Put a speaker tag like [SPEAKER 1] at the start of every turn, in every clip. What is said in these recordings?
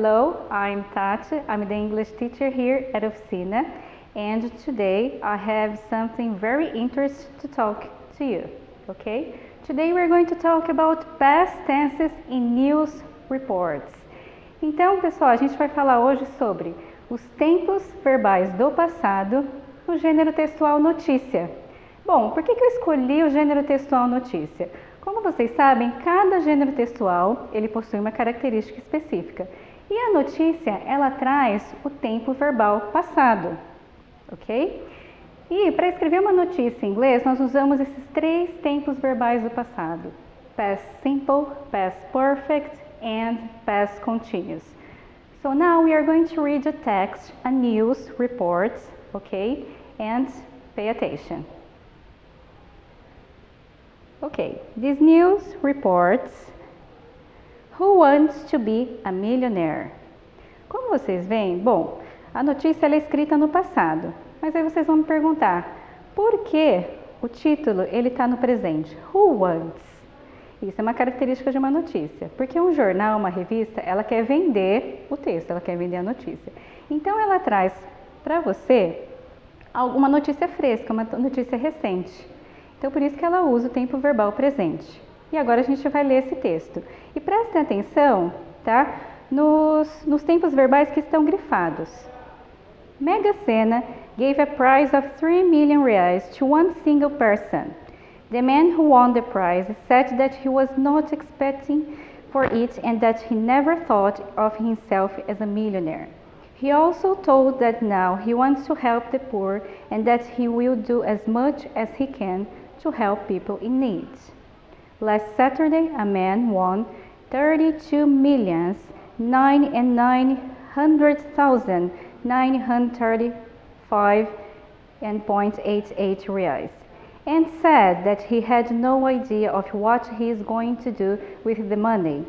[SPEAKER 1] Hello, I'm Tati. I'm the English teacher here at Oficina, and today I have something very interesting to talk to you, okay? Today we're going to talk about past tenses in news reports. Então, pessoal, a gente vai falar hoje sobre os tempos verbais do passado no gênero textual notícia. Bom, por que eu escolhi o gênero textual notícia? Como vocês sabem, cada gênero textual ele possui uma característica específica. E a notícia, ela traz o tempo verbal passado, ok? E para escrever uma notícia em inglês, nós usamos esses três tempos verbais do passado: past simple, past perfect, and past continuous. So now we are going to read a text, a news report, okay? And pay attention. Okay, this news reports Who wants to be a millionaire? Como vocês veem, bom, a notícia ela é escrita no passado, mas aí vocês vão me perguntar, por que o título ele está no presente? Who wants? Isso é uma característica de uma notícia, porque um jornal, uma revista, ela quer vender o texto, ela quer vender a notícia. Então ela traz para você alguma notícia fresca, uma notícia recente. Então por isso que ela usa o tempo verbal presente. E agora a gente vai ler esse texto. E prestem atenção, tá? Nos tempos verbais que estão grifados. Mega Sena gave a prize of 3 million reais to one single person. The man who won the prize said that he was not expecting for it and that he never thought of himself as a millionaire. He also told that now he wants to help the poor and that he will do as much as he can to help people in need. Last Saturday, a man won 32,935,988 reais and said that he had no idea of what he is going to do with the money.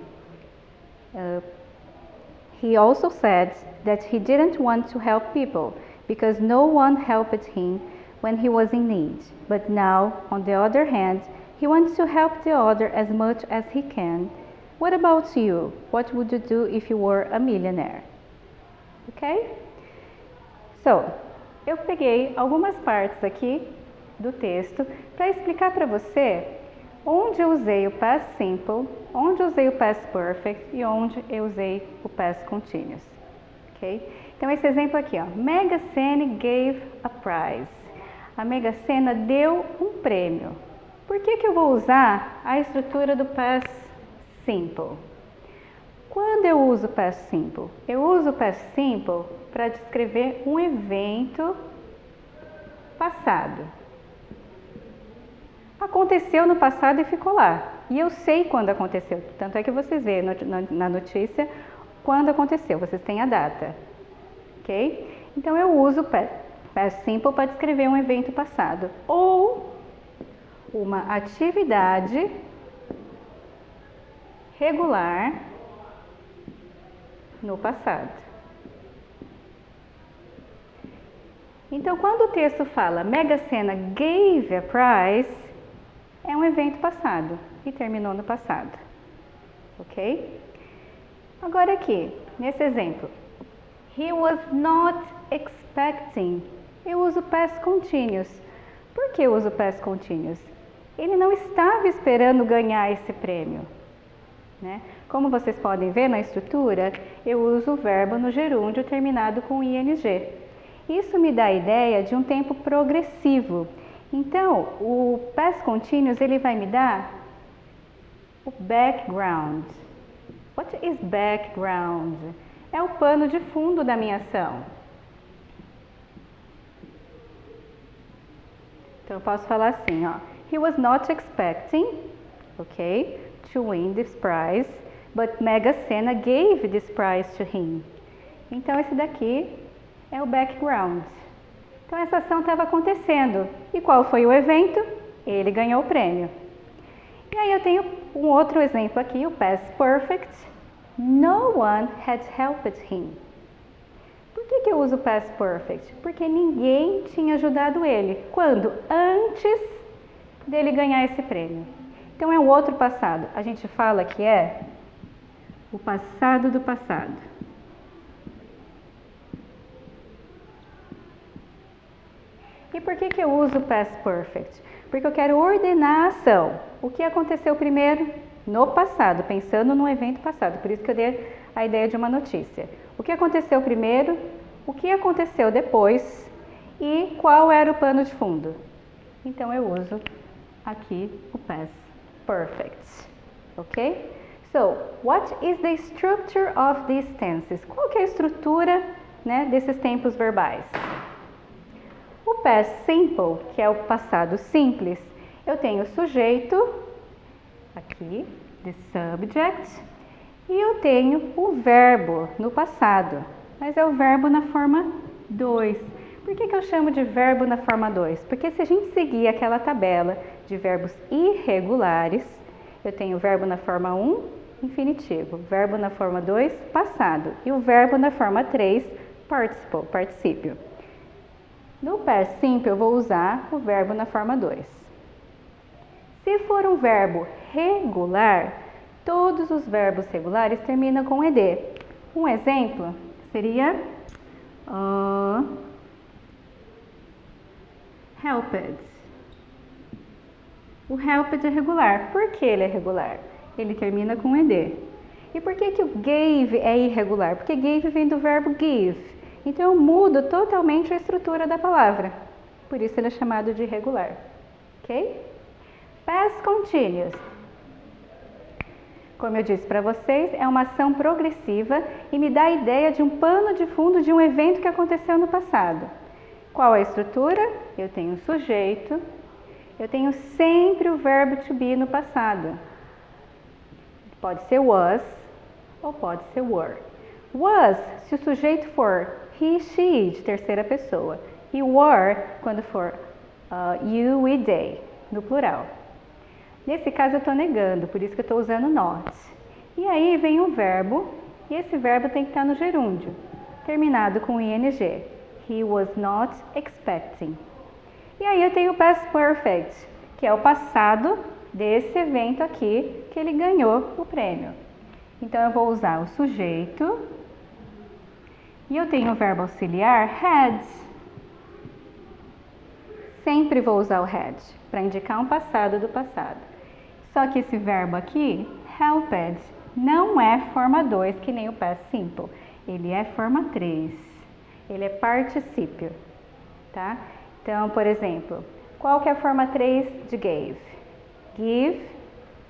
[SPEAKER 1] He also said that he didn't want to help people because no one helped him when he was in need. But now, on the other hand, he wants to help the other as much as he can. What about you? What would you do if you were a millionaire? Ok? So, eu peguei algumas partes aqui do texto para explicar para você onde eu usei o past simple, onde eu usei o past perfect e onde eu usei o past continuous. Ok? Então esse exemplo aqui, ó, Mega Sena gave a prize. A Mega Sena deu um prêmio. Por que eu vou usar a estrutura do past simple? Quando eu uso o past simple? Eu uso o past simple para descrever um evento passado. Aconteceu no passado e ficou lá. E eu sei quando aconteceu. Tanto é que vocês veem na notícia quando aconteceu. Vocês têm a data. Ok? Então eu uso o past simple para descrever um evento passado. Ou uma atividade regular no passado. Então, quando o texto fala Mega Sena gave a prize, é um evento passado e terminou no passado. Ok? Agora aqui, nesse exemplo, he was not expecting. Eu uso past continuous. Por que eu uso past continuous? Ele não estava esperando ganhar esse prêmio, né? Como vocês podem ver na estrutura, eu uso o verbo no gerúndio terminado com ing. Isso me dá a ideia de um tempo progressivo. Então, o past continuous ele vai me dar o background. What is background? É o pano de fundo da minha ação. Então, eu posso falar assim, ó. He was not expecting, okay, to win this prize, but Mega Sena gave this prize to him. Então, esse daqui é o background. Então, essa ação estava acontecendo. E qual foi o evento? Ele ganhou o prêmio. E aí eu tenho um outro exemplo aqui, o past perfect. No one had helped him. Por que eu uso past perfect? Porque ninguém tinha ajudado ele. Quando? Antes dele ganhar esse prêmio. Então é um outro passado. A gente fala que é o passado do passado. E por que eu uso past perfect? Porque eu quero ordenar a ação. O que aconteceu primeiro? No passado, pensando num evento passado. Por isso que eu dei a ideia de uma notícia. O que aconteceu primeiro? O que aconteceu depois? E qual era o pano de fundo? Então eu uso aqui o past perfect. Ok? So, what is the structure of these tenses? Qual que é a estrutura, né, desses tempos verbais? O past simple, que é o passado simples, eu tenho o sujeito, aqui, the subject, e eu tenho o verbo no passado, mas é o verbo na forma 2. Por que eu chamo de verbo na forma 2? Porque se a gente seguir aquela tabela de verbos irregulares, eu tenho o verbo na forma 1, infinitivo, verbo na forma 2, passado, e o verbo na forma 3, participle, particípio. No past simple eu vou usar o verbo na forma 2. Se for um verbo regular, todos os verbos regulares terminam com ed. Um exemplo seria helped. O helped é regular. Por que ele é regular? Ele termina com ed. E por que o gave é irregular? Porque gave vem do verbo give. Então eu mudo totalmente a estrutura da palavra. Por isso ele é chamado de irregular. Ok? Past continuous. Como eu disse para vocês, é uma ação progressiva e me dá a ideia de um pano de fundo de um evento que aconteceu no passado. Qual é a estrutura? Eu tenho o sujeito, eu tenho sempre o verbo to be no passado. Pode ser was ou pode ser were. Was, se o sujeito for he, she, de terceira pessoa. E were, quando for you e they, no plural. Nesse caso eu estou negando, por isso que eu estou usando not. E aí vem o verbo, e esse verbo tem que estar no gerúndio, terminado com ing. He was not expecting. E aí eu tenho o past perfect, que é o passado desse evento aqui, que ele ganhou o prêmio. Então eu vou usar o sujeito, e eu tenho o verbo auxiliar had. Sempre vou usar o had, para indicar um passado do passado. Só que esse verbo aqui, helped, não é forma 2, que nem o past simple. Ele é forma 3. Ele é particípio, tá? Então, por exemplo, qual que é a forma 3 de gave? Give,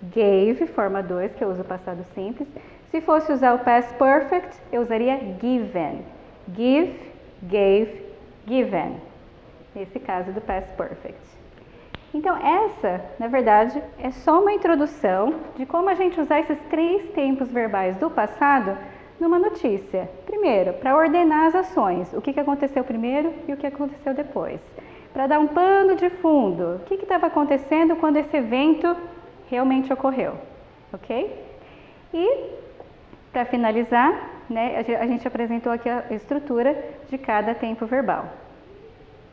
[SPEAKER 1] gave, forma 2, que eu uso o passado simples. Se fosse usar o past perfect, eu usaria given. Give, gave, given. Nesse caso do past perfect. Então essa, na verdade, é só uma introdução de como a gente usar esses 3 tempos verbais do passado numa notícia. Primeiro, para ordenar as ações, o que aconteceu primeiro e o que aconteceu depois. Para dar um pano de fundo, o que estava acontecendo quando esse evento realmente ocorreu, ok? E, para finalizar, né, a gente apresentou aqui a estrutura de cada tempo verbal.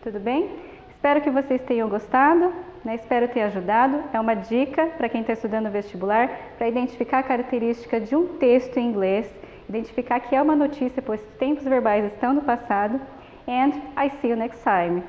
[SPEAKER 1] Tudo bem? Espero que vocês tenham gostado, né? Espero ter ajudado. É uma dica para quem está estudando vestibular, para identificar a característica de um texto em inglês, identificar que é uma notícia, pois tempos verbais estão no passado. And I see you next time.